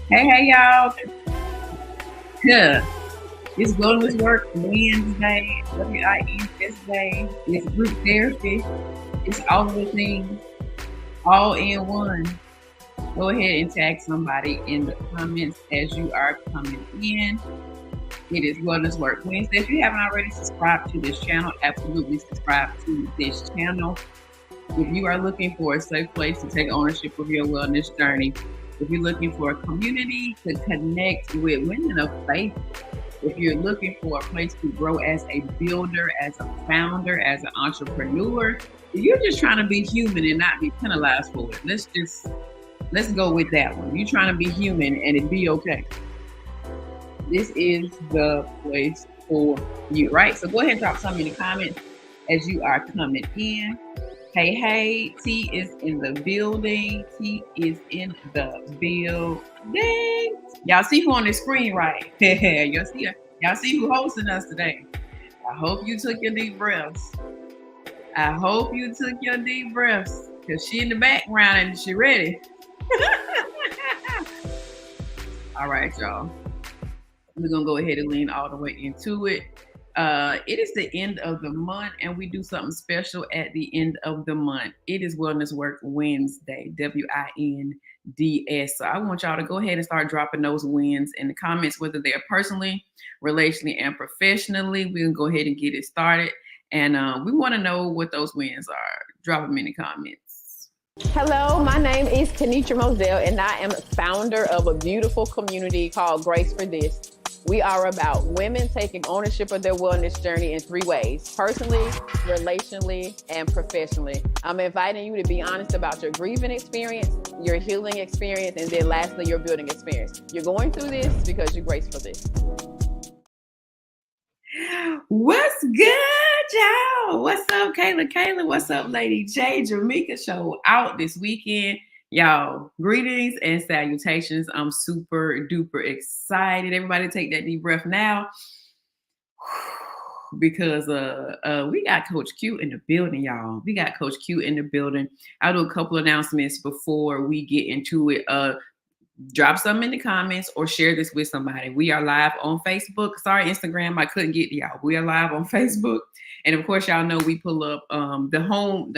Hey, y'all. Yeah. It's Wellness Work Wednesday, WINSday. It's group therapy. It's all of the things, all in one. Go ahead and tag somebody in the comments as you are coming in. It is Wellness Work Wednesday. If you haven't already subscribed to this channel, absolutely subscribe to this channel. If you are looking for a safe place to take ownership of your wellness journey, if you're looking for a community to connect with women of faith, if you're looking for a place to grow as a builder, as a founder, as an entrepreneur, if you're just trying to be human and not be penalized for it, let's go with that one. You're trying to be human and it be okay. This is the place for you, right? So go ahead and drop something in the comments as you are coming in. Hey, T is in the building. T is in the building. Y'all see who on the screen, right? Y'all see who hosting us today. I hope you took your deep breaths. Because she in the background and she ready. All right, y'all. We're going to go ahead and lean all the way into it. It is the end of the month, and we do something special at the end of the month. It is Wellness Work Wednesday, WINDS. So I want y'all to go ahead and start dropping those wins in the comments, whether they're personally, relationally, and professionally. We can go ahead and get it started, and we want to know what those wins are. Drop them in the comments. Hello, my name is Kenisha Moselle, and I am founder of a beautiful community called Grace for This. We are about women taking ownership of their wellness journey in 3 ways: personally, relationally, and professionally. I'm inviting you to be honest about your grieving experience, your healing experience, and then lastly, your building experience. You're going through this because you're graced for this. What's good, y'all? What's up, Kayla? What's up, Lady J? Jamaica show out this weekend. Y'all, greetings and salutations. I'm super duper excited. Everybody take that deep breath now. Because we got Coach Q in the building, y'all. We got Coach Q in the building. I'll do a couple announcements before we get into it. Drop something in the comments or share this with somebody. We are live on Facebook. Sorry, Instagram, I couldn't get to y'all. We are live on Facebook. And of course, y'all know we pull up the home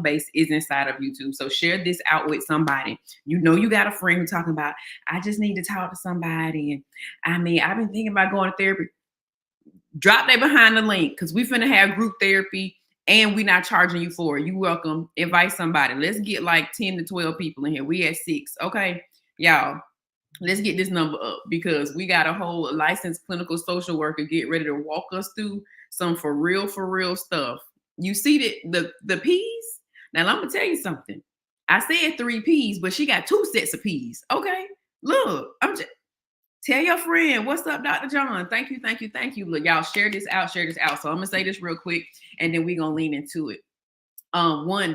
base is inside of YouTube. So share this out with somebody. You know you got a friend who's talking about, I just need to talk to somebody. And I've been thinking about going to therapy. Drop that behind the link because we finna have group therapy and we're not charging you for it. You welcome. Invite somebody. Let's get like 10 to 12 people in here. We at 6. Okay. Y'all, let's get this number up because we got a whole licensed clinical social worker get ready to walk us through some for real stuff. You see the P's? Now, I'm going to tell you something. I said 3 P's, but she got 2 sets of P's. Okay? Look, tell your friend, what's up, Dr. John? Thank you. Look, y'all, share this out. So I'm going to say this real quick, and then we're going to lean into it.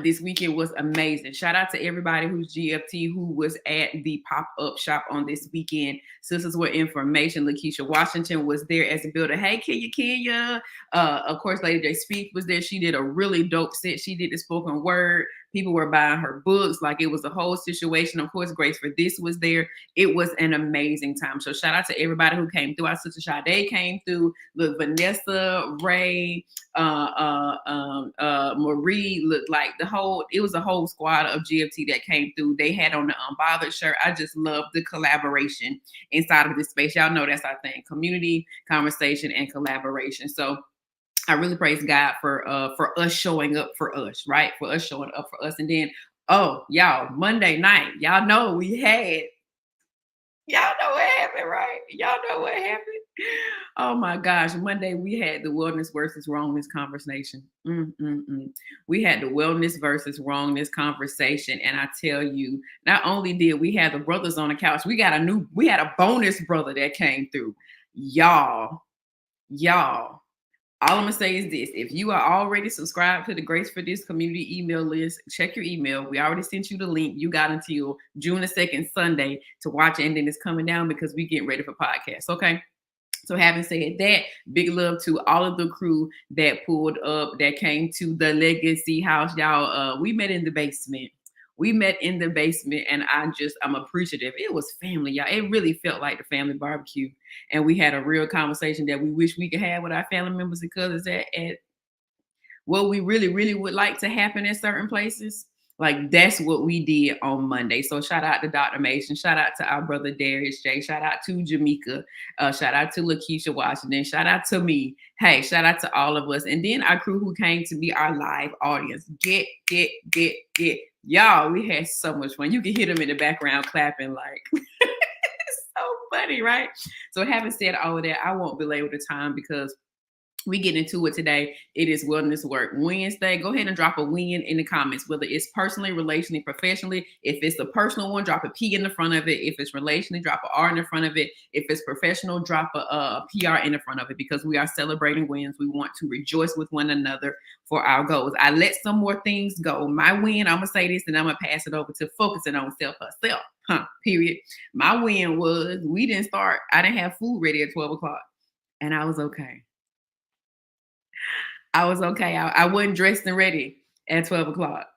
This weekend was amazing. Shout out to everybody who's GFT who was at the pop-up shop on this weekend. Sisters with Information. Lakeisha Washington was there as a builder. Hey, Kenya. Of course, Lady J Speak was there. She did a really dope set. She did the spoken word. People were buying her books like it was a whole situation. Of course, Grace for This was there. It was an amazing time. So shout out to everybody who came through. Our sister Sade came through. Look, Vanessa, Ray, Marie, looked like it was a whole squad of GFT that came through. They had on the Unbothered shirt. I just love the collaboration inside of this space. Y'all know that's our thing: community, conversation, and collaboration. So I really praise God for us showing up for us, right? For us showing up for us. And then, y'all, Monday night, y'all know what happened, right? Y'all know what happened. Oh my gosh. Monday, we had the wellness versus wrongness conversation. We had the wellness versus wrongness conversation. And I tell you, not only did we have the brothers on the couch, we had a bonus brother that came through. Y'all. All I'm going to say is this. If you are already subscribed to the Grace for This community email list, check your email. We already sent you the link. You got until June the 2nd, Sunday, to watch it. And then it's coming down because we getting ready for podcasts. Okay. So having said that, big love to all of the crew that pulled up, that came to the Legacy House. Y'all, we met in the basement. We met in the basement, and I'm appreciative. It was family, y'all. It really felt like the family barbecue. And we had a real conversation that we wish we could have with our family members and cousins at what we really, really would like to happen in certain places. Like that's what we did on Monday. So shout out to Dr. Mason, shout out to our brother Darius J, shout out to Jamaica, shout out to Lakeisha Washington, shout out to me. Hey, shout out to all of us. And then our crew who came to be our live audience. Get. Y'all, we had so much fun. You can hear them in the background clapping like it's so funny, right? So having said all of that, I won't belabor the time because we get into it today. It is Wellness Work Wednesday. Go ahead and drop a win in the comments, whether it's personally, relationally, professionally. If it's a personal one, drop a P in the front of it. If it's relationally, drop an R in the front of it. If it's professional, drop a PR in the front of it, because we are celebrating wins. We want to rejoice with one another for our goals. I let some more things go. My win, I'm going to say this and I'm going to pass it over to focusing on self herself. Period. My win was I didn't have food ready at 12 o'clock and I was okay. I was okay. I wasn't dressed and ready at 12 o'clock.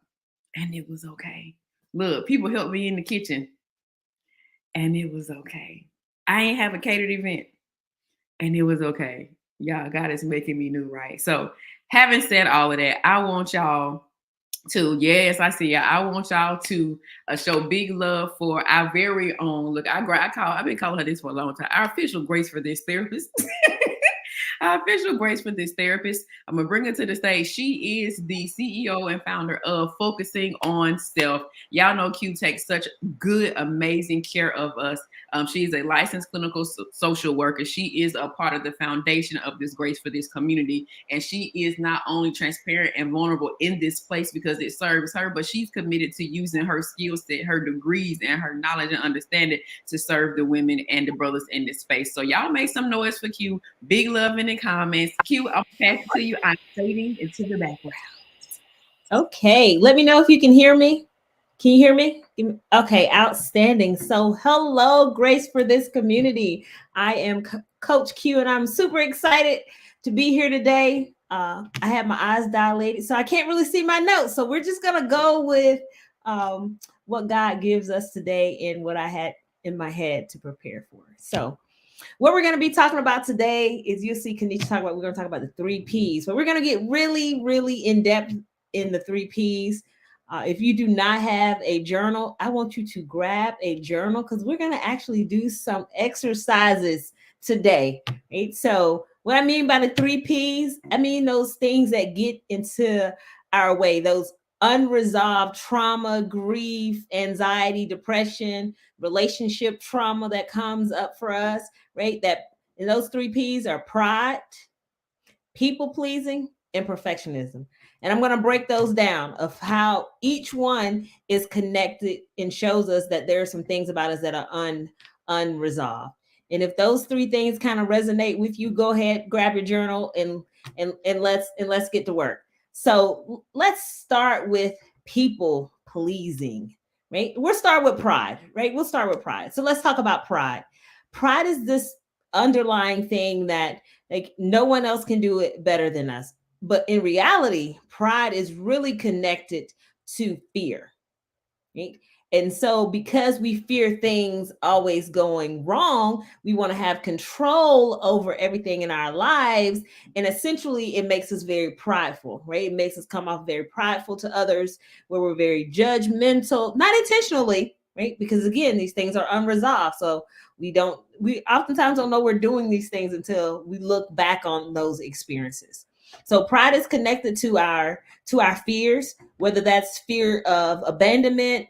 And it was okay. Look, people helped me in the kitchen. And it was okay. I ain't have a catered event. And it was okay. Y'all, God is making me new, right? So having said all of that, I want y'all to, yes, I see y'all. I want y'all to show big love for our very own, look, I've been calling her this for a long time, our official Grace for This therapist. Our official Grace for This therapist. I'm going to bring her to the stage. She is the CEO and founder of Focusing on Self. Y'all know Q takes such good, amazing care of us. She is a licensed clinical social worker. She is a part of the foundation of this Grace for This community. And she is not only transparent and vulnerable in this place because it serves her, but she's committed to using her skill set, her degrees, and her knowledge and understanding to serve the women and the brothers in this space. So y'all make some noise for Q. Big love in the comments. Q, I'll pass it to you. I'm fading into the background. Okay, let me know if you can hear me. Can you hear me? Okay, outstanding. So hello, Grace for This community. I am Coach Q, and I'm super excited to be here today. I have my eyes dilated, so I can't really see my notes. So we're just going to go with what God gives us today and what I had in my head to prepare for. So what we're going to be talking about today is, you'll see Qwanquita talk about, we're going to talk about the 3 Ps, but we're going to get really, really in depth in the 3 Ps. If you do not have a journal, I want you to grab a journal because we're going to actually do some exercises today. Right? So what I mean by the 3 Ps, I mean those things that get into our way, those unresolved trauma, grief, anxiety, depression, relationship trauma that comes up for us, right? And those 3 Ps are pride, people pleasing, and perfectionism. And I'm going to break those down of how each one is connected and shows us that there are some things about us that are unresolved. And if those 3 things kind of resonate with you, go ahead, grab your journal and let's get to work. So let's start with people pleasing, right? We'll start with pride, right? We'll start with pride. So let's talk about pride. Pride is this underlying thing that like no one else can do it better than us. But in reality, pride is really connected to fear. Right? And so because we fear things always going wrong, we want to have control over everything in our lives. And essentially, it makes us very prideful, right? It makes us come off very prideful to others, where we're very judgmental, not intentionally, right? Because again, these things are unresolved. So we oftentimes don't know we're doing these things until we look back on those experiences. So pride is connected to our fears, whether that's fear of abandonment,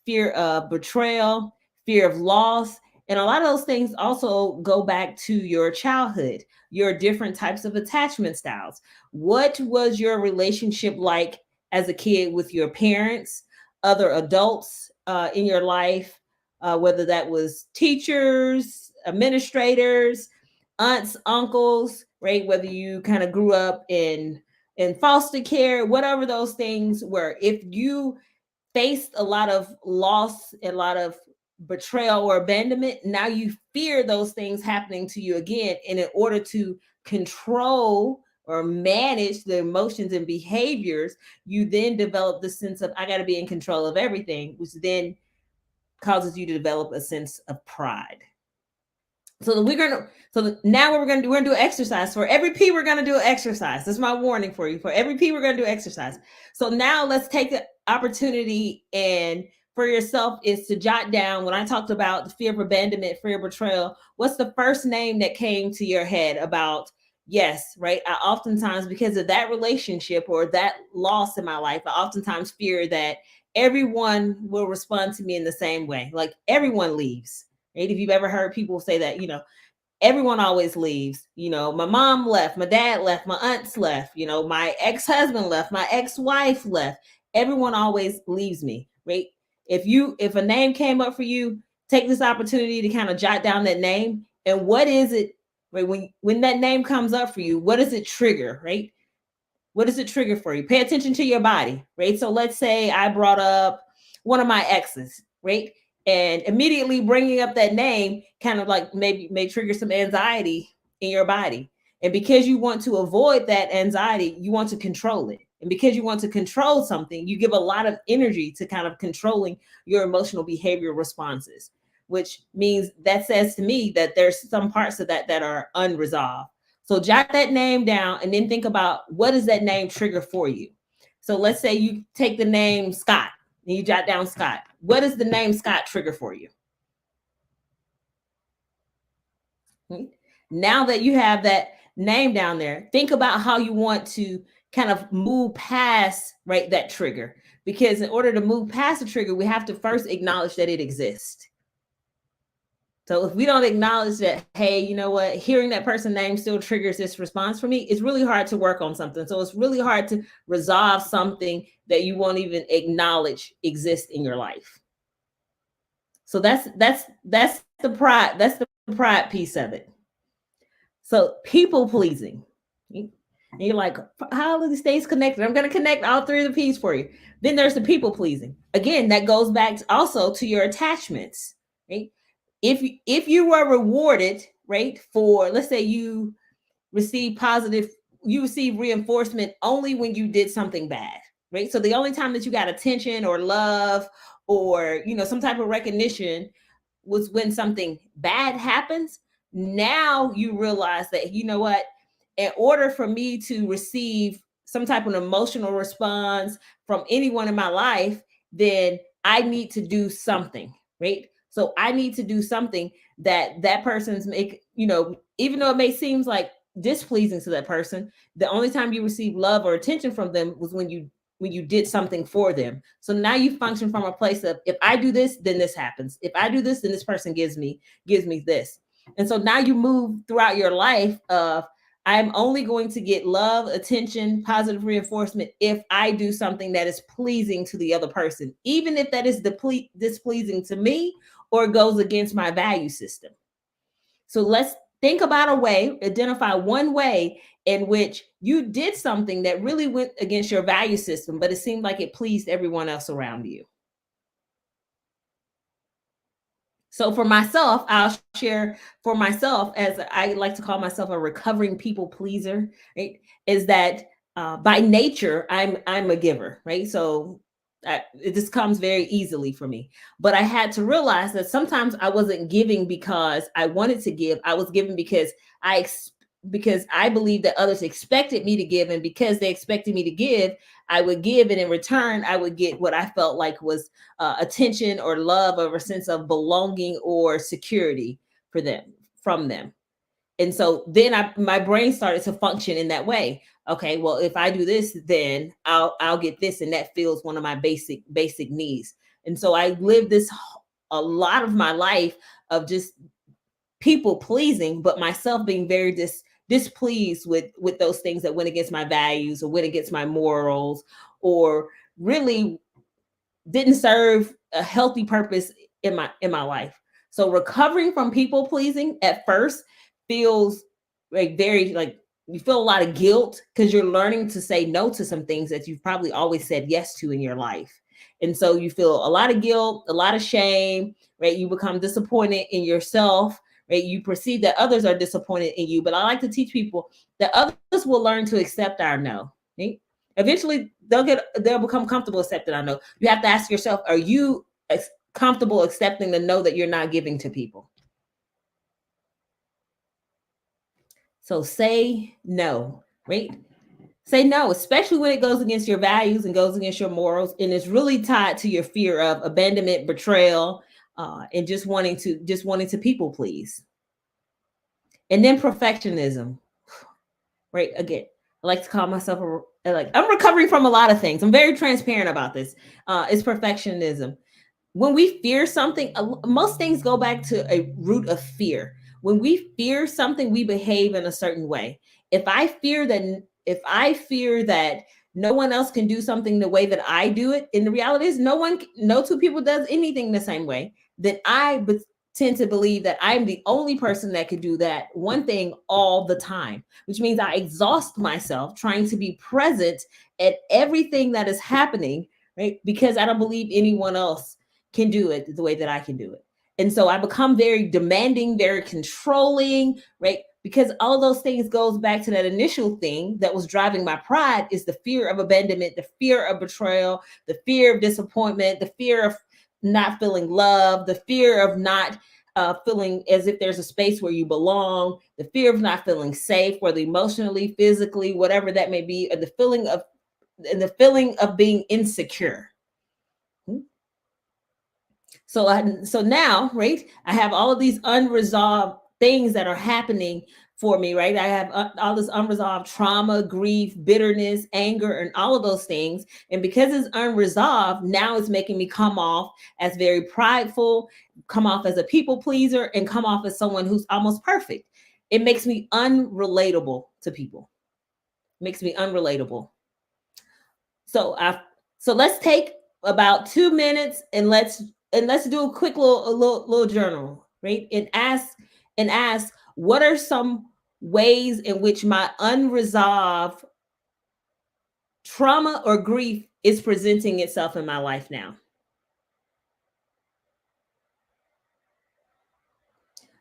fear of betrayal, fear of loss. And a lot of those things also go back to your childhood, your different types of attachment styles. What was your relationship like as a kid with your parents, other adults in your life, whether that was teachers, administrators, aunts, uncles, right? Whether you kind of grew up in foster care, whatever those things were. If you faced a lot of loss, a lot of betrayal or abandonment, now you fear those things happening to you again. And in order to control or manage the emotions and behaviors, you then develop the sense of, I got to be in control of everything, which then causes you to develop a sense of pride. So now what we're gonna do, we're gonna do an exercise. For every P, we're gonna do an exercise. That's my warning for you. For every P, we're gonna do exercise. So now let's take the opportunity, and for yourself is to jot down, when I talked about the fear of abandonment, fear of betrayal, what's the first name that came to your head about, yes, right? I oftentimes, because of that relationship or that loss in my life, I oftentimes fear that everyone will respond to me in the same way. Like everyone leaves. Right? If you've ever heard people say that, everyone always leaves. My mom left, my dad left, my aunts left, my ex-husband left, my ex-wife left. Everyone always leaves me, right? If a name came up for you, take this opportunity to kind of jot down that name. And what is it, right? When that name comes up for you, what does it trigger, right? What does it trigger for you? Pay attention to your body, right? So let's say I brought up one of my exes, right? And immediately bringing up that name kind of like may trigger some anxiety in your body. And because you want to avoid that anxiety, you want to control it. And because you want to control something, you give a lot of energy to kind of controlling your emotional behavior responses, which means that says to me that there's some parts of that are unresolved. So jot that name down and then think about, what does that name trigger for you? So let's say you take the name Scott and you jot down Scott. What does the name Scott trigger for you? Now that you have that name down there, think about how you want to kind of move past, right, that trigger. Because in order to move past the trigger, we have to first acknowledge that it exists. So if we don't acknowledge that, hey, you know what, hearing that person's name still triggers this response for me, it's really hard to work on something. So it's really hard to resolve something that you won't even acknowledge exists in your life. So that's the pride. That's the pride piece of it. So people pleasing. And you're like, how do these stays connected? I'm going to connect all three of the P's for you. Then there's the people pleasing. Again, that goes back also to your attachments, right? If you were rewarded, right, for, let's say you receive reinforcement only when you did something bad, right? So the only time that you got attention or love or, some type of recognition was when something bad happens. Now you realize that, you know what, in order for me to receive some type of emotional response from anyone in my life, then I need to do something, right? So I need to do something that person's even though it may seem like displeasing to that person, the only time you receive love or attention from them was when you did something for them. So now you function from a place of, if I do this, then this happens. If I do this, then this person gives me this. And so now you move throughout your life of, I'm only going to get love, attention, positive reinforcement if I do something that is pleasing to the other person, even if that is displeasing to me or goes against my value system. So let's think about a way, identify one way in which you did something that really went against your value system, but it seemed like it pleased everyone else around you. So for myself, I'll share for myself, as I like to call myself a recovering people pleaser, right? Is that by nature, I'm a giver, right? So this comes very easily for me. But I had to realize that sometimes I wasn't giving because I wanted to give. I was giving because I believed that others expected me to give. And because they expected me to give, I would give. And in return, I would get what I felt like was attention or love or a sense of belonging or security from them. And so then my brain started to function in that way. Okay, well, if I do this, then I'll get this. And that fills one of my basic needs. And so I lived a lot of my life of just people pleasing, but myself being very displeased with those things that went against my values or went against my morals or really didn't serve a healthy purpose in my life. So recovering from people pleasing at first feels like you feel a lot of guilt because you're learning to say no to some things that you've probably always said yes to in your life. And so you feel a lot of guilt, a lot of shame, right? You become disappointed in yourself, right? You perceive that others are disappointed in you, but I like to teach people that others will learn to accept our no. Right? Eventually, they'll become comfortable accepting our no. You have to ask yourself, are you comfortable accepting the no that you're not giving to people? So say no, right? Say no, especially when it goes against your values and goes against your morals, and it's really tied to your fear of abandonment, betrayal, and just wanting to people please. And then perfectionism, right? Again, I like to call myself I'm recovering from a lot of things. I'm very transparent about this. It's perfectionism. When we fear something, most things go back to a root of fear. When we fear something, we behave in a certain way. If I fear that no one else can do something the way that I do it, and the reality is no two people does anything the same way, then I tend to believe that I'm the only person that could do that one thing all the time, which means I exhaust myself trying to be present at everything that is happening, right? Because I don't believe anyone else can do it the way that I can do it. And so I become very demanding, very controlling, right? Because all those things goes back to that initial thing that was driving my pride, is the fear of abandonment, the fear of betrayal, the fear of disappointment, the fear of not feeling loved, the fear of not feeling as if there's a space where you belong, the fear of not feeling safe, whether emotionally, physically, whatever that may be, and the feeling of being insecure. So now, right, I have all of these unresolved things that are happening for me, right? I have all this unresolved trauma, grief, bitterness, anger, and all of those things. And because it's unresolved, now it's making me come off as very prideful, come off as a people pleaser, and come off as someone who's almost perfect. It makes me unrelatable to people. It makes me unrelatable. So let's take about 2 minutes and let's do a quick little journal, right? And ask what are some ways in which my unresolved trauma or grief is presenting itself in my life now.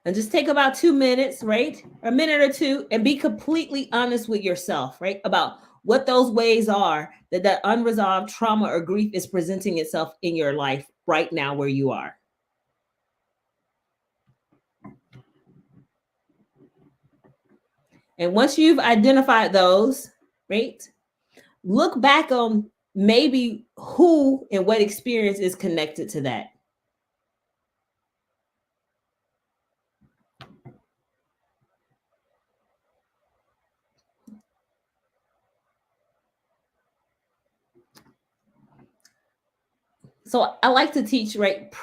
And just take about 2 minutes, right? A minute or two, and be completely honest with yourself, right? About what those ways are that unresolved trauma or grief is presenting itself in your life right now where you are. And once you've identified those, right, look back on maybe who and what experience is connected to that. So I like to teach, right,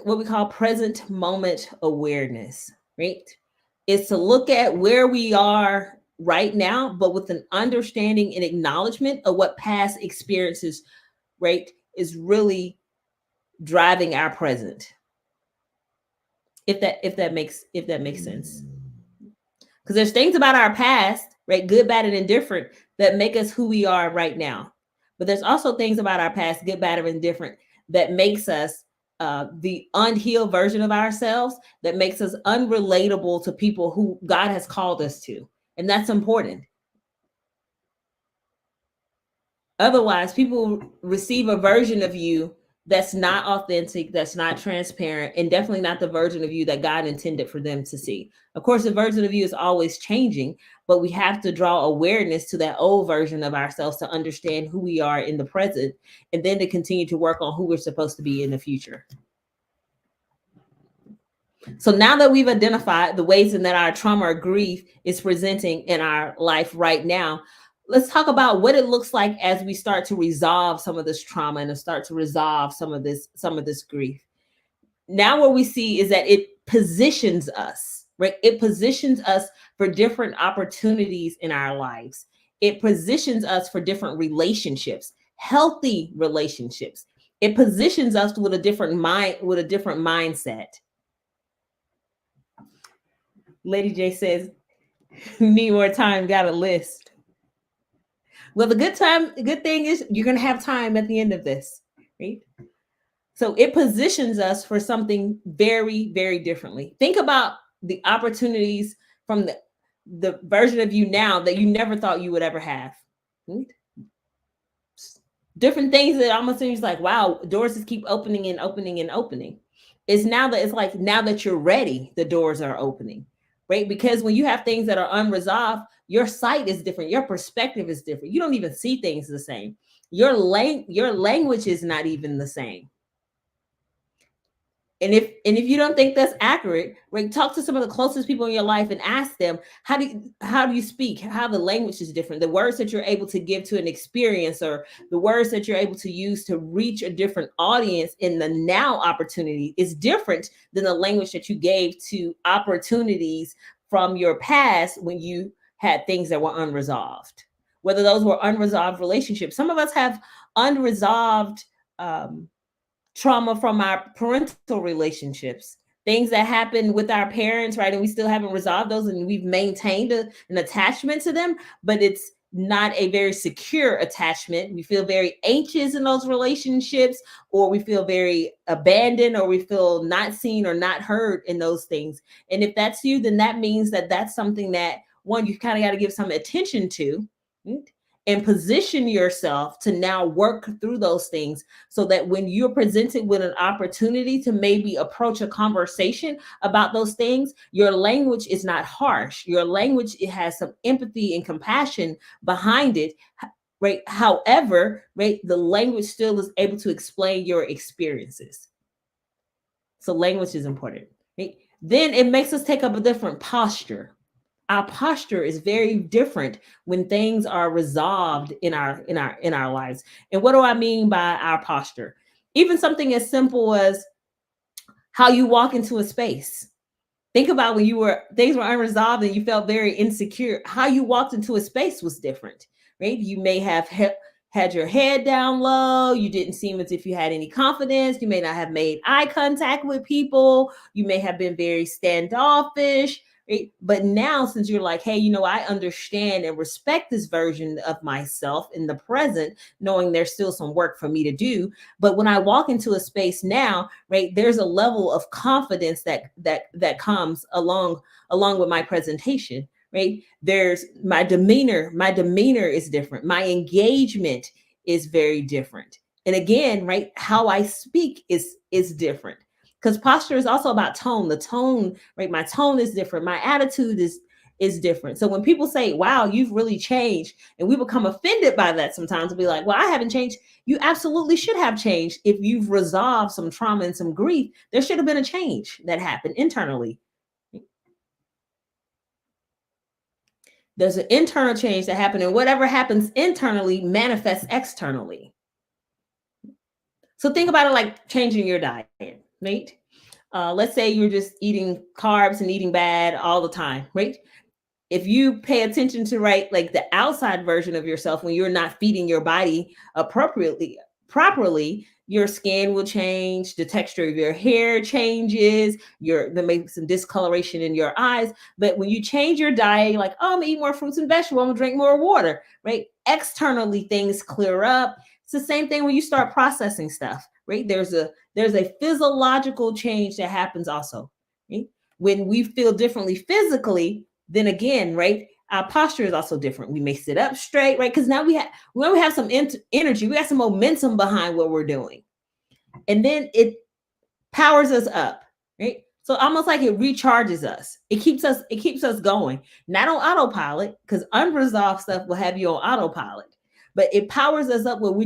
what we call present moment awareness, right? Is to look at where we are right now, but with an understanding and acknowledgement of what past experiences, right, is really driving our present. If that makes sense. Because there's things about our past, right, good, bad, and indifferent, that make us who we are right now. But there's also things about our past, good, bad, or indifferent, that makes us the unhealed version of ourselves, that makes us unrelatable to people who God has called us to. And that's important. Otherwise, people receive a version of you that's not authentic, that's not transparent, and definitely not the version of you that God intended for them to see. Of course, the version of you is always changing, but we have to draw awareness to that old version of ourselves to understand who we are in the present, and then to continue to work on who we're supposed to be in the future. So now that we've identified the ways in that our trauma or grief is presenting in our life right now, let's talk about what it looks like as we start to resolve some of this trauma and to start to resolve some of this grief. Now what we see is that it positions us, right? It positions us for different opportunities in our lives. It positions us for different relationships, healthy relationships. It positions us with a different mindset. Lady J says, need more time, got a list. Well, the good thing is you're going to have time at the end of this, right? So it positions us for something very, very differently. Think about the opportunities from the version of you now that you never thought you would ever have. Different things that almost seems like, wow, doors just keep opening and opening and opening. It's now that you're ready, the doors are opening, right? Because when you have things that are unresolved, your sight is different. Your perspective is different. You don't even see things the same. Your language is not even the same. And if you don't think that's accurate, right, talk to some of the closest people in your life and ask them, how do you speak? How the language is different. The words that you're able to give to an experience, or the words that you're able to use to reach a different audience in the now opportunity is different than the language that you gave to opportunities from your past when you had things that were unresolved. Whether those were unresolved relationships. Some of us have unresolved trauma from our parental relationships, things that happen with our parents, right? And we still haven't resolved those, and we've maintained an attachment to them, but it's not a very secure attachment. We feel very anxious in those relationships, or we feel very abandoned, or we feel not seen or not heard in those things. And if that's you, then that means that that's something that, one, you kind of got to give some attention to, and position yourself to now work through those things, so that when you're presented with an opportunity to maybe approach a conversation about those things, your language is not harsh. Your language, it has some empathy and compassion behind it, right? However, right, the language still is able to explain your experiences. So language is important, right? Then it makes us take up a different posture. Our posture is very different when things are resolved in our lives. And what do I mean by our posture? Even something as simple as how you walk into a space. Think about when things were unresolved and you felt very insecure. How you walked into a space was different, right? You may have had your head down low. You didn't seem as if you had any confidence. You may not have made eye contact with people. You may have been very standoffish. Right? But now, since you're like, hey, I understand and respect this version of myself in the present, knowing there's still some work for me to do. But when I walk into a space now, right, there's a level of confidence that comes along with my presentation, right? There's my demeanor. My demeanor is different. My engagement is very different. And again, right, how I speak is different. Because posture is also about tone. The tone, right? My tone is different. My attitude is different. So when people say, wow, you've really changed, and we become offended by that sometimes, we'll be like, well, I haven't changed. You absolutely should have changed. If you've resolved some trauma and some grief, there should have been a change that happened internally. There's an internal change that happened, and whatever happens internally manifests externally. So think about it like changing your diet, right? Let's say you're just eating carbs and eating bad all the time, right? If you pay attention to, right, like the outside version of yourself, when you're not feeding your body properly, your skin will change, the texture of your hair changes, there may be some discoloration in your eyes. But when you change your diet, you're like, oh, I'm gonna eat more fruits and vegetables, I'm gonna drink more water, right? Externally, things clear up. It's the same thing when you start processing stuff, right? There's a physiological change that happens also, right? When we feel differently physically, then again, right, our posture is also different. We may sit up straight, right? Because now we have some energy, we got some momentum behind what we're doing. And then it powers us up, right? So almost like it recharges us. It keeps us going, not on autopilot, because unresolved stuff will have you on autopilot. But it powers us up where we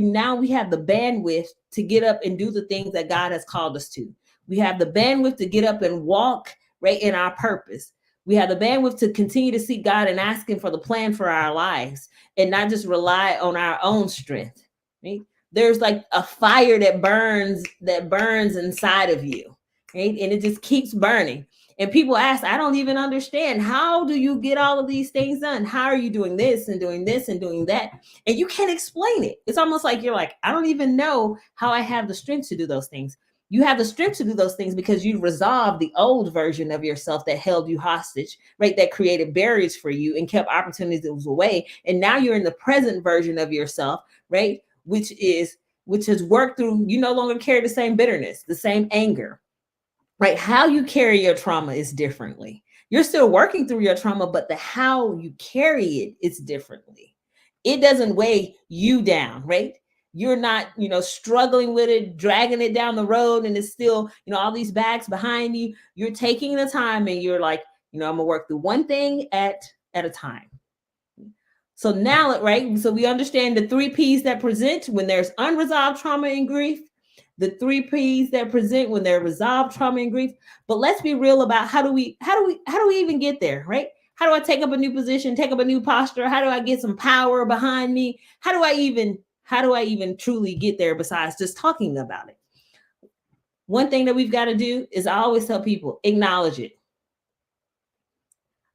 have the bandwidth to get up and do the things that God has called us to. We have the bandwidth to get up and walk, right, in our purpose. We have the bandwidth to continue to seek God and ask Him for the plan for our lives, and not just rely on our own strength. Right? There's like a fire that burns inside of you, right? And it just keeps burning. And people ask, I don't even understand. How do you get all of these things done? How are you doing this and doing this and doing that? And you can't explain it. It's almost like you're like, I don't even know how I have the strength to do those things. You have the strength to do those things because you resolved the old version of yourself that held you hostage, right? That created barriers for you and kept opportunities away. And now you're in the present version of yourself, right? Which has worked through, you no longer carry the same bitterness, the same anger. Right? How you carry your trauma is differently. You're still working through your trauma, but the how you carry it is differently. It doesn't weigh you down, right? You're not, struggling with it, dragging it down the road, and it's still, all these bags behind you. You're taking the time and you're like, I'm gonna work through one thing at a time. So now, right? So we understand the 3 P's that present when there's unresolved trauma and grief, the 3 P's that present when they're resolved trauma and grief. But let's be real about how do we even get there, right? How do I take up a new position, take up a new posture? How do I get some power behind me? How do I even truly get there besides just talking about it? One thing that we've got to do is I always tell people, acknowledge it.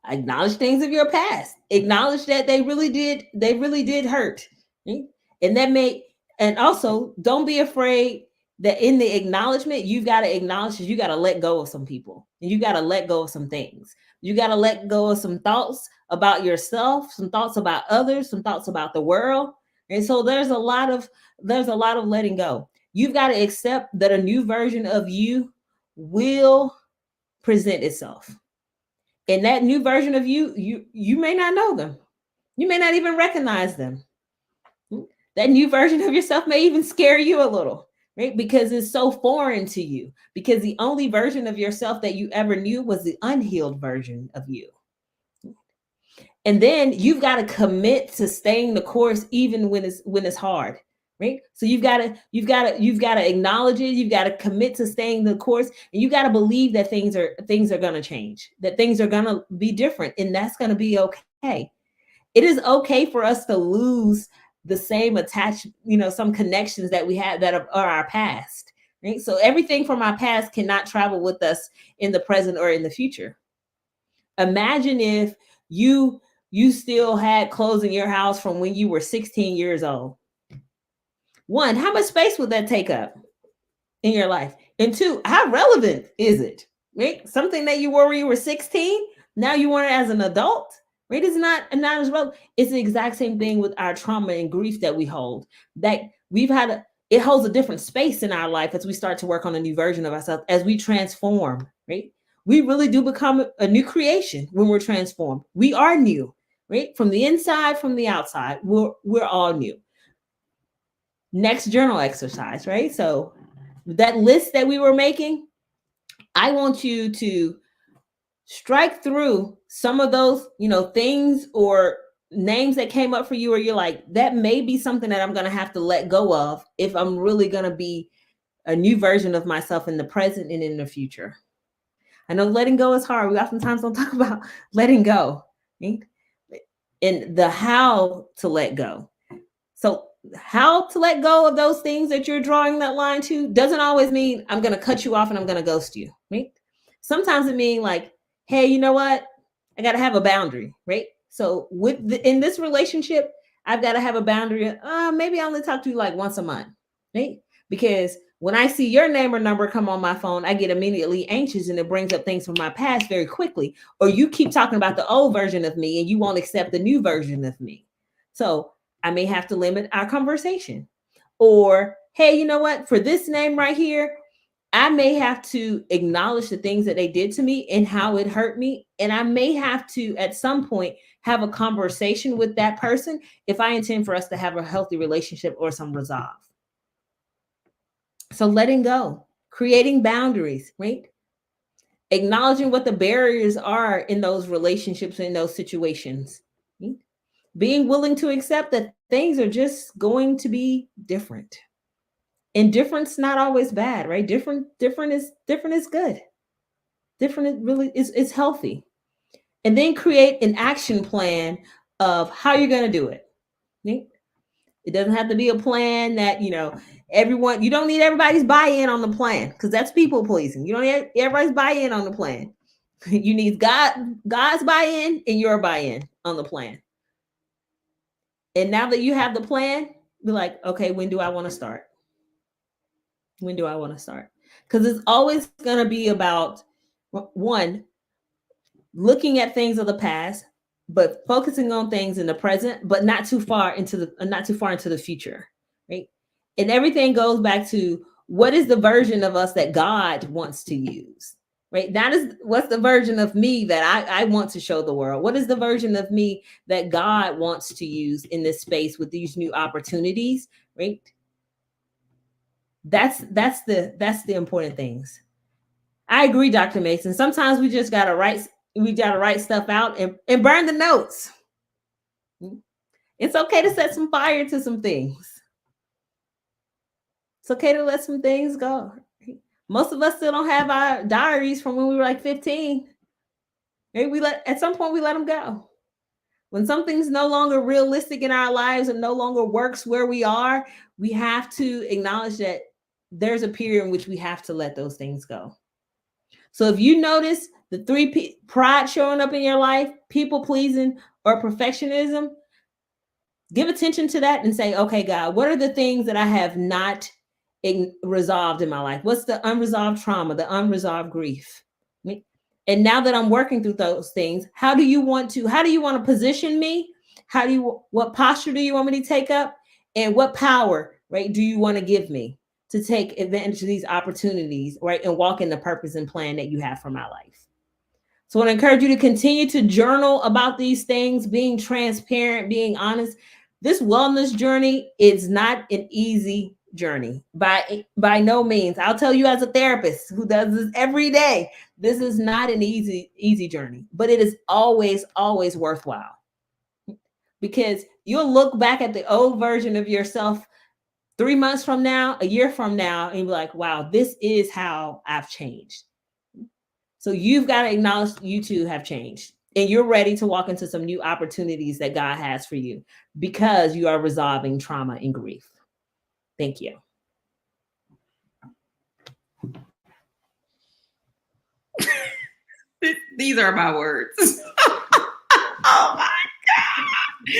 Acknowledge things of your past. Acknowledge that they really did hurt. Right? And also don't be afraid that in the acknowledgement, you've got to acknowledge that you got to let go of some people and you got to let go of some things. You got to let go of some thoughts about yourself, some thoughts about others, some thoughts about the world. And so there's a lot of letting go. You've got to accept that a new version of you will present itself. And that new version of you may not know them. You may not even recognize them. That new version of yourself may even scare you a little, right? Because it's so foreign to you. Because the only version of yourself that you ever knew was the unhealed version of you. And then you've got to commit to staying the course even when it's hard. Right? So you've got to acknowledge it. You've got to commit to staying the course, and you got to believe that things are going to change, that things are going to be different, and that's going to be okay. It is okay for us to lose the same some connections that we have that are our past. Right? So everything from our past cannot travel with us in the present or in the future. Imagine if you still had clothes in your house from when you were 16 years old. 1, how much space would that take up in your life? And 2, how relevant is it? Right? Something that you wore when you were 16, now you want it as an adult, right? It's not as relevant. It's the exact same thing with our trauma and grief that we hold. That it holds a different space in our life as we start to work on a new version of ourselves, as we transform, right? We really do become a new creation when we're transformed. We are new, right? From the inside, from the outside, we're all new. Next journal exercise, right? So that list that we were making, I want you to strike through some of those, things or names that came up for you, or you're like, that may be something that I'm going to have to let go of if I'm really going to be a new version of myself in the present and in the future. I know letting go is hard. We oftentimes don't talk about letting go, right? And the how to let go. So how to let go of those things that you're drawing that line to doesn't always mean I'm going to cut you off and I'm going to ghost you, right? Sometimes it means like, hey, you know what? I got to have a boundary, right? So in this relationship, I've got to have a boundary. Maybe I only talk to you like once a month, right? Because when I see your name or number come on my phone, I get immediately anxious and it brings up things from my past very quickly. Or you keep talking about the old version of me and you won't accept the new version of me. So I may have to limit our conversation. Or, hey, you know what? For this name right here, I may have to acknowledge the things that they did to me and how it hurt me. And I may have to, at some point, have a conversation with that person if I intend for us to have a healthy relationship or some resolve. So letting go, creating boundaries, right? Acknowledging what the barriers are in those relationships, in those situations. Right? Being willing to accept that things are just going to be different. And different's not always bad, right? Different is good. Different is healthy. And then create an action plan of how you're going to do it. Right? It doesn't have to be a plan that, you don't need everybody's buy-in on the plan, because that's people pleasing. You don't need everybody's buy-in on the plan. You need God's buy-in and your buy-in on the plan. And now that you have the plan, be like, okay, when do I want to start? When do I want to start? Because it's always going to be about, 1, looking at things of the past, but focusing on things in the present, but not too far into the future, right? And everything goes back to, what is the version of us that God wants to use? right? That is what's the version of me that I want to show the world. What is the version of me that God wants to use in this space with these new opportunities, right? That's the important things. I agree, Dr. Mason. Sometimes we just gotta write stuff out and burn the notes. It's okay to set some fire to some things. It's okay to let some things go. Most of us still don't have our diaries from when we were like 15. Maybe at some point we let them go. When something's no longer realistic in our lives and no longer works where we are, we have to acknowledge that there's a period in which we have to let those things go. So if you notice the three pride showing up in your life, people pleasing or perfectionism, give attention to that and say, okay, God, what are the things that I have not resolved in my life? What's the unresolved trauma, the unresolved grief? And now that I'm working through those things, how do you want to position me? What posture do you want me to take up? And what power, right, do you want to give me to take advantage of these opportunities, right, and walk in the purpose and plan that you have for my life? So I want to encourage you to continue to journal about these things, being transparent, being honest. This wellness journey is not an easy journey by no means. I'll tell you as a therapist who does this every day, this is not an easy journey, but it is always worthwhile, because you'll look back at the old version of yourself 3 months from now, a year from now, and be like, wow, this is how I've changed. So you've got to acknowledge you too have changed, and you're ready to walk into some new opportunities that God has for you because you are resolving trauma and grief. Thank you. These are my words. Oh my God.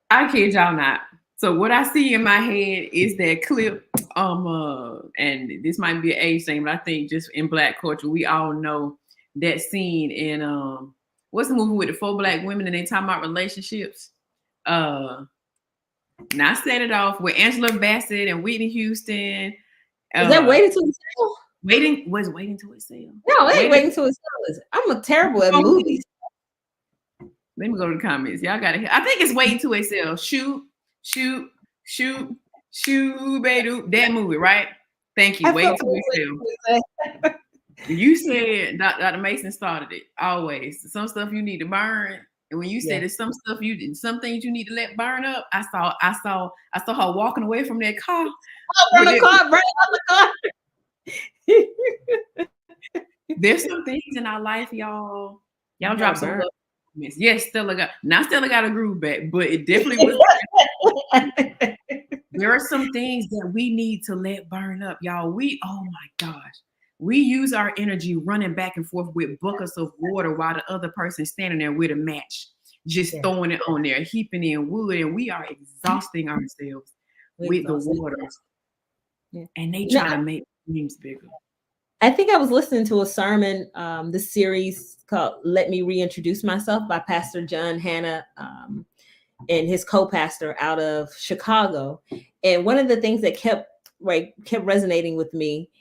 I kid y'all not. So what I see in my head is that clip, and this might be an age thing, but I think just in Black culture, we all know that scene in what's the movie with the 4 Black women and they talking about relationships? Now I set it off with Angela Bassett and Whitney Houston. Is that Waiting to Exhale? Waiting to Exhale. No, it ain't Waiting to Exhale. I'm terrible at movies. Let me go to the comments. Y'all gotta hear. I think it's Waiting to Exhale. Shoot, baby. That movie, right? Thank you. Waiting to Exhale. You said Dr. Mason started it always. Some stuff you need to burn. And when you said there's some stuff some things you need to let burn up, I saw her walking away from that car. From the car, burn up the car. There's some things in our life, y'all. Y'all drop some love. Yes, Stella got a groove back, but it definitely was. There are some things that we need to let burn up, y'all. Oh my gosh. We use our energy running back and forth with buckets of water while the other person standing there with a match, just throwing it on there, heaping in wood, and we are exhausting ourselves with the water. Yeah. And they try to make things bigger. I think I was listening to a sermon, this series called Let Me Reintroduce Myself by Pastor John Hanna and his co-pastor out of Chicago. And one of the things that kept resonating with me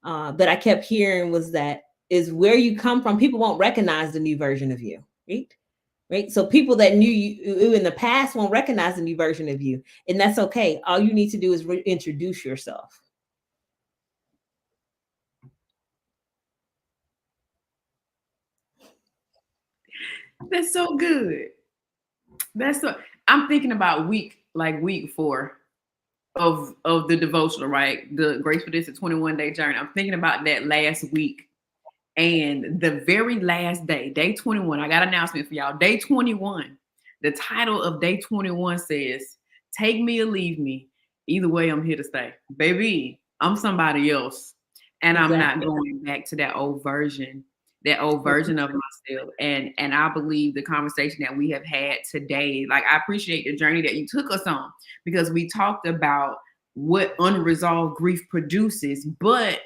that I kept hearing was that is where you come from. People won't recognize the new version of you, right? So people that knew you in the past won't recognize the new version of you. And that's okay. All you need to do is reintroduce yourself. That's so good. I'm thinking about week 4 of the devotional, right? The Grace for This, a 21-day journey. I'm thinking about that last week. And the very last day 21, I got an announcement for y'all. Day 21, the title of day 21 says, take me or leave me. Either way, I'm here to stay. Baby, I'm somebody else. And I'm not going back to that old version of myself. And I believe the conversation that we have had today, like I appreciate the journey that you took us on, because we talked about what unresolved grief produces, but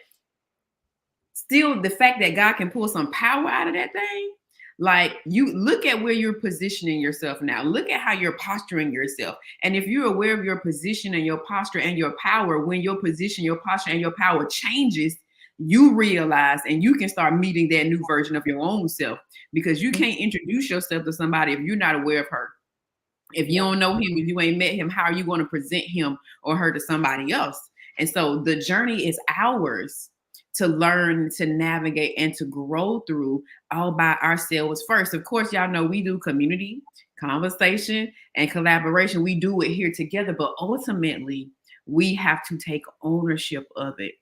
still the fact that God can pull some power out of that thing. Like, you look at where you're positioning yourself now. Look at how you're posturing yourself. And if you're aware of your position and your posture and your power, when your position, your posture, and your power changes, you realize and you can start meeting that new version of your own self, because you can't introduce yourself to somebody if you're not aware of her. If you don't know him, if you ain't met him, how are you going to present him or her to somebody else? And so the journey is ours to learn, to navigate, and to grow through all by ourselves first. Of course, y'all know we do community, conversation, and collaboration. We do it here together, but ultimately we have to take ownership of it.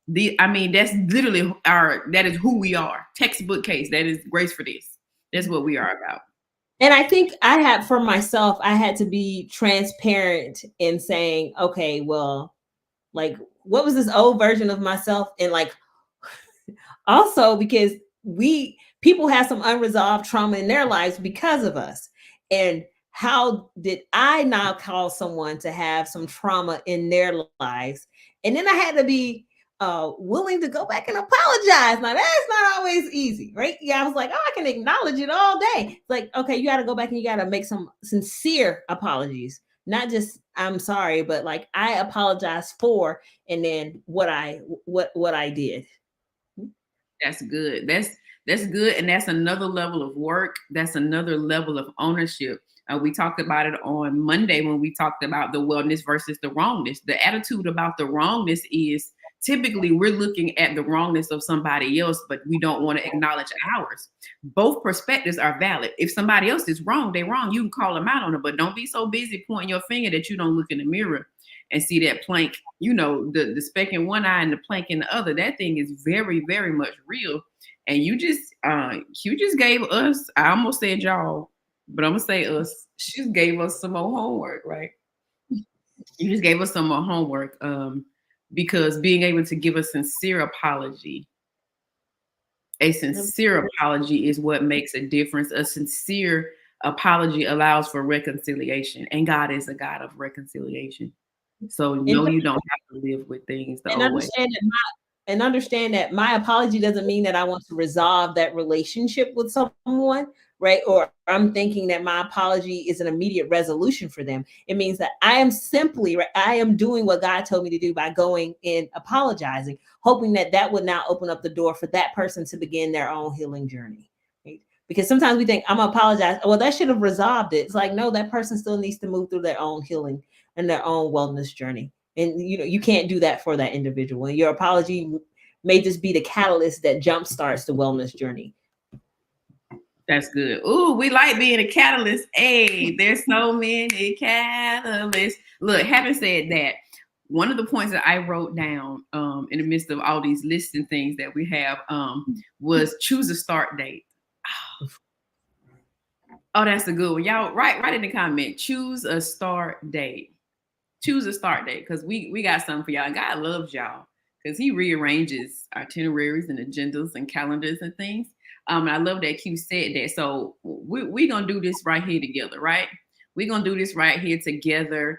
That's literally that is who we are. Textbook case. That is Grace for This. That's what we are about. And I think I had to be transparent in saying, okay, well, like, what was this old version of myself? And like, also because people have some unresolved trauma in their lives because of us. And how did I now cause someone to have some trauma in their lives? And then I had to be willing to go back and apologize. Now that's not always easy, right? Yeah, I was like, oh, I can acknowledge it all day. It's like, okay, you got to go back and you got to make some sincere apologies, not just I'm sorry, but like I apologize for, and then what I did. That's good. That's good, and that's another level of work. That's another level of ownership. We talked about it on Monday when we talked about the wellness versus the wrongness. The attitude about the wrongness is typically we're looking at the wrongness of somebody else, but we don't want to acknowledge ours. Both perspectives are valid. If somebody else is wrong, they're wrong. You can call them out on it, but don't be so busy pointing your finger that you don't look in the mirror and see that plank, the speck in one eye and the plank in the other. That thing is very, very much real. And you just gave us, I almost said y'all, but I'm going to say us. She just gave us some more homework, right? You just gave us some more homework. Because being able to give a sincere apology is what makes a difference. A sincere apology allows for reconciliation, and God is a God of reconciliation. So no, you don't have to live with things the old way. And understand that my apology doesn't mean that I want to resolve that relationship with someone, right? Or I'm thinking that my apology is an immediate resolution for them. It means that I am doing what God told me to do by going and apologizing, hoping that would now open up the door for that person to begin their own healing journey. Right? Because sometimes we think I'm gonna apologize. Well, that should have resolved it. It's like, no, that person still needs to move through their own healing and their own wellness journey. And you can't do that for that individual. And your apology may just be the catalyst that jumpstarts the wellness journey. That's good. Ooh, we like being a catalyst. Hey, there's so many catalysts. Look, having said that, one of the points that I wrote down in the midst of all these lists and things that we have was choose a start date. Oh, that's a good one. Y'all write in the comment, choose a start date. Choose a start date, because we got something for y'all. And God loves y'all because he rearranges itineraries and agendas and calendars and things. And I love that Q said that. So we're going to do this right here together, right? We're going to do this right here together.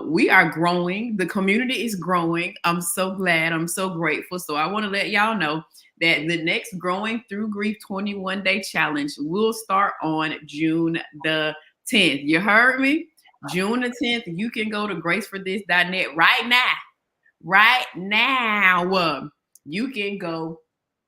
We are growing. The community is growing. I'm so glad. I'm so grateful. So I want to let y'all know that the next Growing Through Grief 21-day challenge will start on June the 10th. You heard me? June the 10th, you can go to graceforthis.net right now. Right now. You can go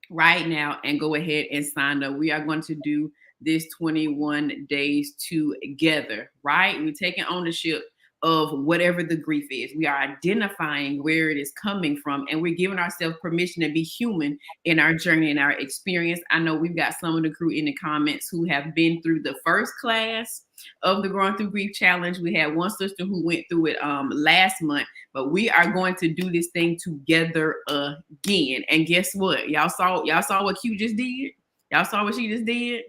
right now and go ahead and sign up. We are going to do this 21 days together, right? We're taking ownership of whatever the grief is. We are identifying where it is coming from, and we're giving ourselves permission to be human in our journey and our experience. I know we've got some of the crew in the comments who have been through the first class of the Growing Through Grief Challenge. We had one sister who went through it last month, but we are going to do this thing together again. And guess what? Y'all saw what Q just did? Y'all saw what she just did?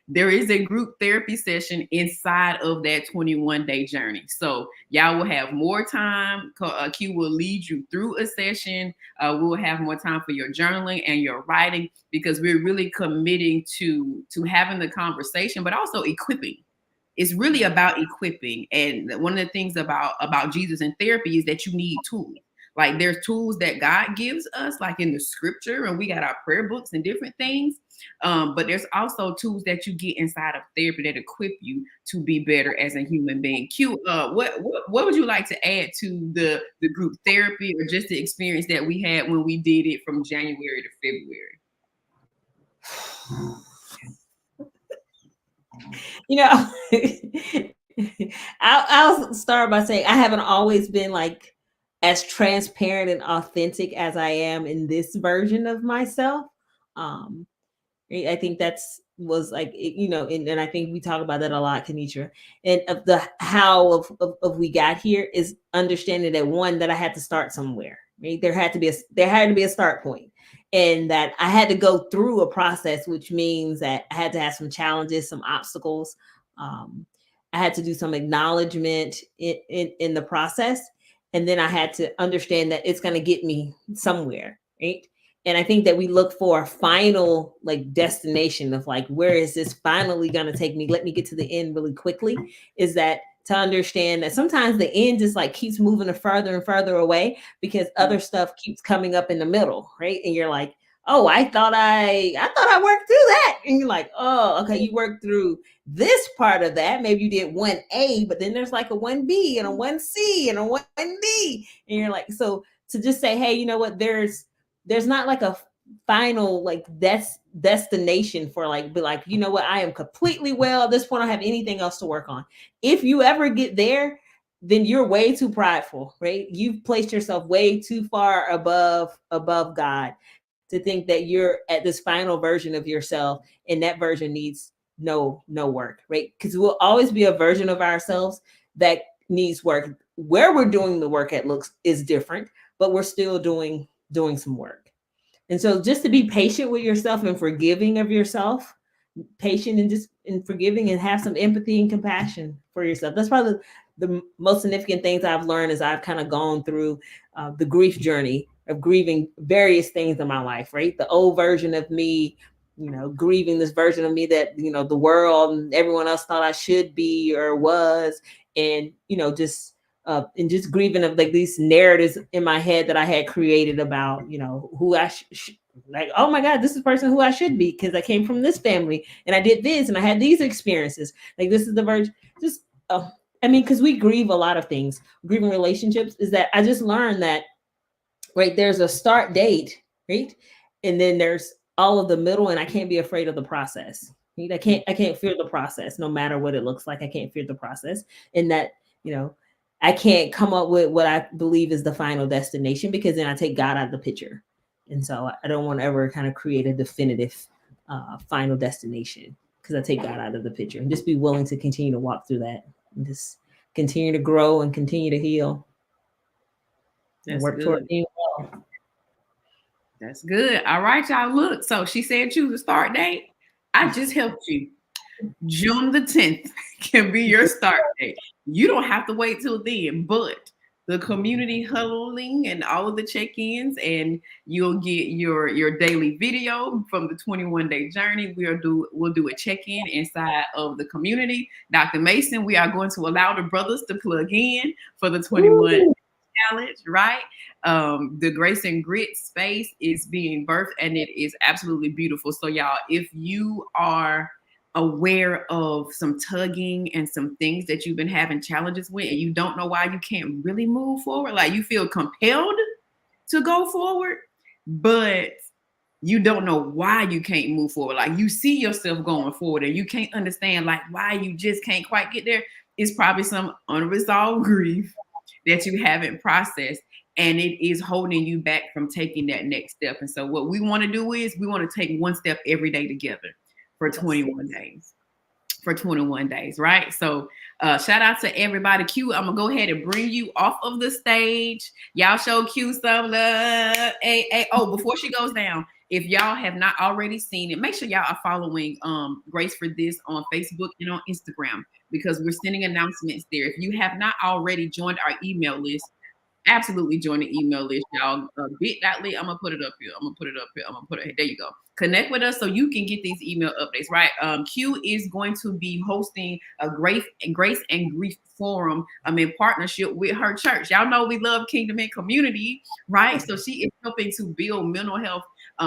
There is a group therapy session inside of that 21-day journey. So y'all will have more time. Q will lead you through a session. We'll have more time for your journaling and your writing, because we're really committing to having the conversation, but also equipping. It's really about equipping. And one of the things about Jesus and therapy is that you need tools. Like there's tools that God gives us, like in the scripture, and we got our prayer books and different things. But there's also tools that you get inside of therapy that equip you to be better as a human being. Q, what would you like to add to the group therapy, or just the experience that we had when we did it from January to February? You know, I'll start by saying I haven't always been like as transparent and authentic as I am in this version of myself. Um, I think that's was like, you know, and I think we talk about that a lot, Kenitra. And of the how of we got here is understanding that one, that I had to start somewhere. Right? There had to be a start point, and that I had to go through a process, which means that I had to have some challenges, some obstacles. I had to do some acknowledgement in the process, and then I had to understand that it's going to get me somewhere, right? And I think that we look for a final like destination of like, where is this finally going to take me? Let me get to the end really quickly. Is that to understand that sometimes the end just like keeps moving further and further away because other stuff keeps coming up in the middle, right? And you're like, oh, I thought I worked through that. And you're like, oh, okay, you worked through this part of that. Maybe you did 1A, but then there's like a 1B and a 1C and a 1D. And you're like, so to just say, hey, you know what, there's not like a final like destination for like, be like, you know what, I am completely well at this point. I don't have anything else to work on. If you ever get there, then you're way too prideful, right? You've placed yourself way too far above God to think that you're at this final version of yourself, and that version needs no work, right? Because we'll always be a version of ourselves that needs work. Where we're doing the work at looks is different, but we're still doing some work. And so just to be patient with yourself and forgiving of yourself, patient and just and forgiving, and have some empathy and compassion for yourself. That's probably the most significant things I've learned as I've kind of gone through the grief journey of grieving various things in my life, right? The old version of me, you know, grieving this version of me that, you know, the world and everyone else thought I should be or was. And, you know, just grieving of like these narratives in my head that I had created about, you know, who I like, oh my God, this is the person who I should be because I came from this family and I did this and I had these experiences. Like this is the version, just, I mean, because we grieve a lot of things. Grieving relationships is that I just learned that, right, there's a start date, right? And then there's all of the middle, and I can't be afraid of the process. Right? I can't fear the process, no matter what it looks like. I can't fear the process. And that, you know, I can't come up with what I believe is the final destination because then I take God out of the picture. And so I don't want to ever kind of create a definitive final destination because I take God out of the picture, and just be willing to continue to walk through that and just continue to grow and continue to heal. That's work good. toward being well. That's good. All right, y'all. Look, so she said choose a start date. I just helped you. June the 10th can be your start date. You don't have to wait till then, but the community huddling and all of the check-ins, and you'll get your daily video from the 21-day journey. We'll do a check-in inside of the community. Dr. Mason, we are going to allow the brothers to plug in for the 21 challenge, right? The Grace and Grit space is being birthed, and it is absolutely beautiful. So y'all, if you are aware of some tugging and some things that you've been having challenges with, and you don't know why you can't really move forward, like you feel compelled to go forward, but you don't know why you can't move forward. Like you see yourself going forward and you can't understand like why you just can't quite get there. It's probably some unresolved grief that you haven't processed, and it is holding you back from taking that next step. And so what we want to do is we want to take one step every day together for 21 days. For 21 days, right? So shout out to everybody. Q, I'm gonna go ahead and bring you off of the stage. Y'all show Q some love. Hey. Oh, before she goes down, if y'all have not already seen it, make sure y'all are following Grace for This on Facebook and on Instagram, because we're sending announcements there. If you have not already joined our email list, absolutely join the email list, y'all. Bit.ly. I'm gonna put it up here. There you go. Connect with us so you can get these email updates, right? Q is going to be hosting a Grace and Grief forum in partnership with her church. Y'all know we love Kingdom and Community, right? So she is helping to build mental health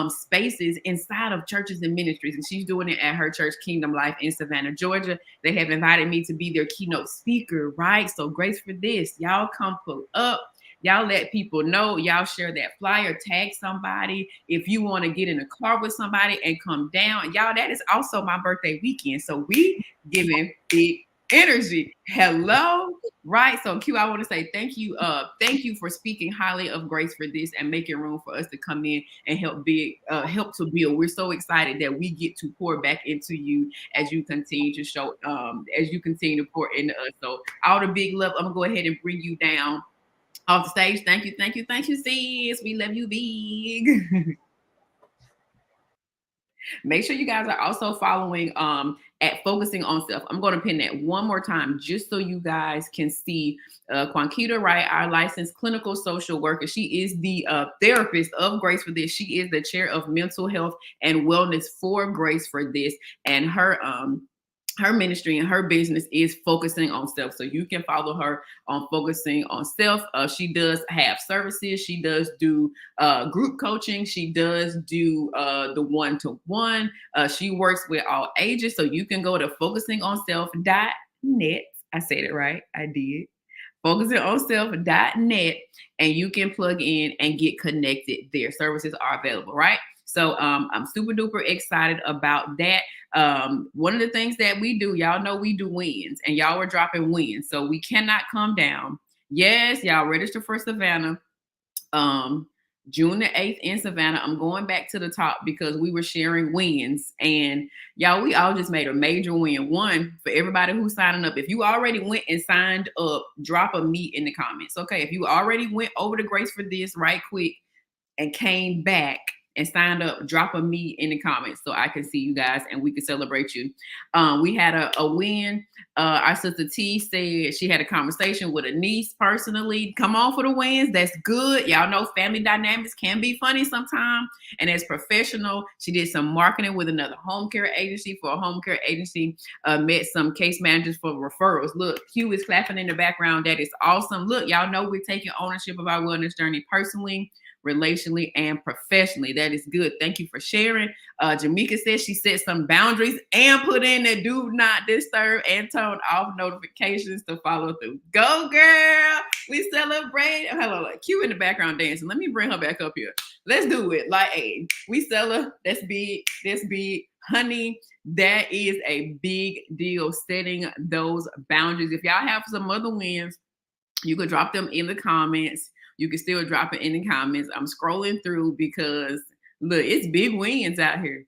spaces inside of churches and ministries, and she's doing it at her church, Kingdom Life in Savannah, Georgia. They have invited me to be their keynote speaker, right? So Grace for This, y'all come pull up. Y'all let people know. Y'all share that flyer, tag somebody. If you want to get in a car with somebody and come down, y'all, that is also my birthday weekend. So we giving big energy. Hello, right? So Q, I want to say thank you. Thank you for speaking highly of Grace for This and making room for us to come in and help to build. We're so excited that we get to pour back into you as you continue to show, as you continue to pour into us. So all the big love, I'm gonna go ahead and bring you down off the stage. Thank you, sis. We love you big. Make sure you guys are also following at Focusing on Self. I'm going to pin that one more time just so you guys can see Qwanquita Wright, our licensed clinical social worker. She is the therapist of Grace for This. She is the chair of mental health and wellness for Grace for This. And her ministry and her business is Focusing on Self. So you can follow her on Focusing on Self. She does have services. She does do group coaching. She does do the one-to-one. She works with all ages. So you can go to focusingonself.net. I said it right. I did. Focusingonself.net, and you can plug in and get connected there. Services are available, right? So I'm super duper excited about that. One of the things that we do, y'all know we do wins, and y'all are dropping wins. So we cannot come down. Yes, y'all register for Savannah. June the 8th in Savannah. I'm going back to the top because we were sharing wins, and y'all, we all just made a major win. One, for everybody who's signing up. If you already went and signed up, drop a me in the comments. Okay. If you already went over to Grace for This right quick and came back and signed up, drop a me in the comments so I can see you guys and we can celebrate you. We had a win. Our sister T said she had a conversation with a niece personally. Come on for the wins. That's good. Y'all know family dynamics can be funny sometimes. And as professional, she did some marketing with another home care agency. For a home care agency, met some case managers for referrals. Look, Q is clapping in the background. That is awesome. Look, y'all know we're taking ownership of our wellness journey personally, relationally, and professionally. That is good. Thank you for sharing. Jamaica says she set some boundaries and put in the do not disturb and turn off notifications to follow through. Go girl. We celebrate. Hello, Q in the background dancing. Let me bring her back up here. Let's do it. Like, hey, we celebrate. That's big. That's big. Honey, that is a big deal, setting those boundaries. If y'all have some other wins, you could drop them in the comments. You can still drop it in the comments. I'm scrolling through because look, it's big wins out here.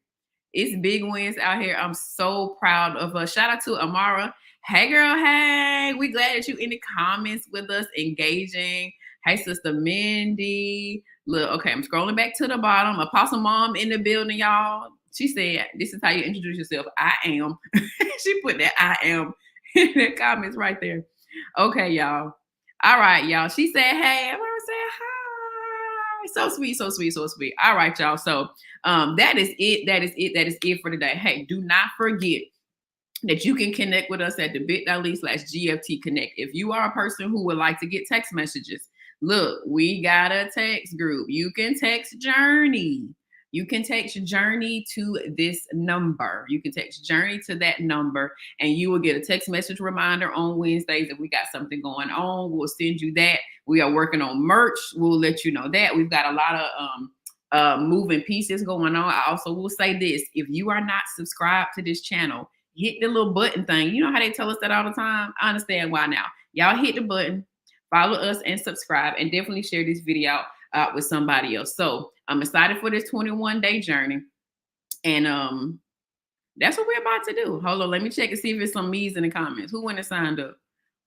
It's big wins out here. I'm so proud of us. Shout out to Amara. Hey girl, hey. We glad that you in the comments with us, engaging. Hey, Sister Mindy. Look, okay, I'm scrolling back to the bottom. Apostle Mom in the building, y'all. She said, this is how you introduce yourself. I am. She put that I am in the comments right there. Okay, y'all. All right, y'all. She said, hey, everyone said hi. So sweet, so sweet, so sweet. All right, y'all. So that is it. That is it for today. Hey, do not forget that you can connect with us at the bit.ly/GFT Connect. If you are a person who would like to get text messages, look, we got a text group. You can text Journey. You can text Journey to this number. You can text Journey to that number, and you will get a text message reminder on Wednesdays. If we got something going on, we'll send you that. We are working on merch. We'll let you know that. We've got a lot of moving pieces going on. I also will say this. If you are not subscribed to this channel, hit the little button thing. You know how they tell us that all the time? I understand why now. Y'all hit the button, follow us, and subscribe, and definitely share this video out with somebody else. So I'm excited for this 21-day journey. And that's what we're about to do. Hold on, let me check and see if it's some me's in the comments. Who went and signed up?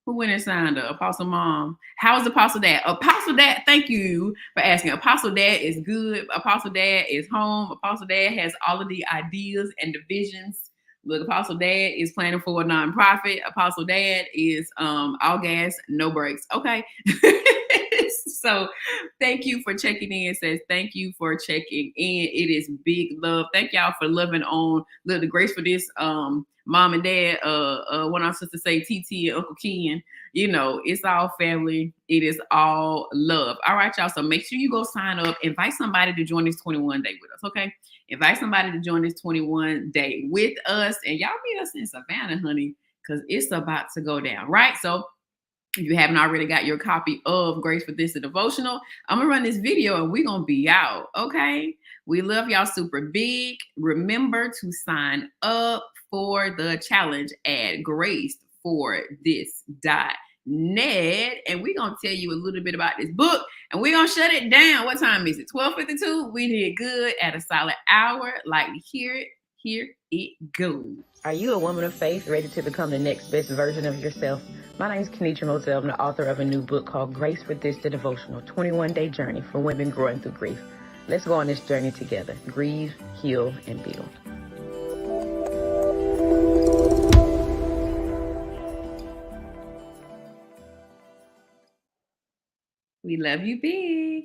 Who went and signed up? Apostle Mom. How's Apostle Dad? Apostle Dad, thank you for asking. Apostle Dad is good. Apostle Dad is home. Apostle Dad has all of the ideas and the visions. Look, Apostle Dad is planning for a nonprofit. Apostle Dad is all gas, no brakes. Okay. this. So thank you for checking in. It says thank you for checking in. It is big love. Thank y'all for loving on the Grace for This mom and dad, what I'm supposed to say, TT and Uncle Ken. You know, it's all family. It is all love. All right, y'all. So make sure you go sign up. Invite somebody to join this 21 day with us, okay? Invite somebody to join this 21 day with us. And y'all meet us in Savannah, honey, because it's about to go down, right? So if you haven't already got your copy of Grace for This, the devotional, I'm going to run this video and we're going to be out, okay? We love y'all super big. Remember to sign up for the challenge at graceforthis.net. And we're going to tell you a little bit about this book and we're going to shut it down. What time is it? 12:52. We did good at a solid hour. Like to hear it. Here it goes. Are you a woman of faith ready to become the next best version of yourself? My name is Kenitra Moselle. I'm the author of a new book called Grace for This, the Devotional, 21-Day Journey for Women Growing Through Grief. Let's go on this journey together. Grieve, heal, and build. We love you big.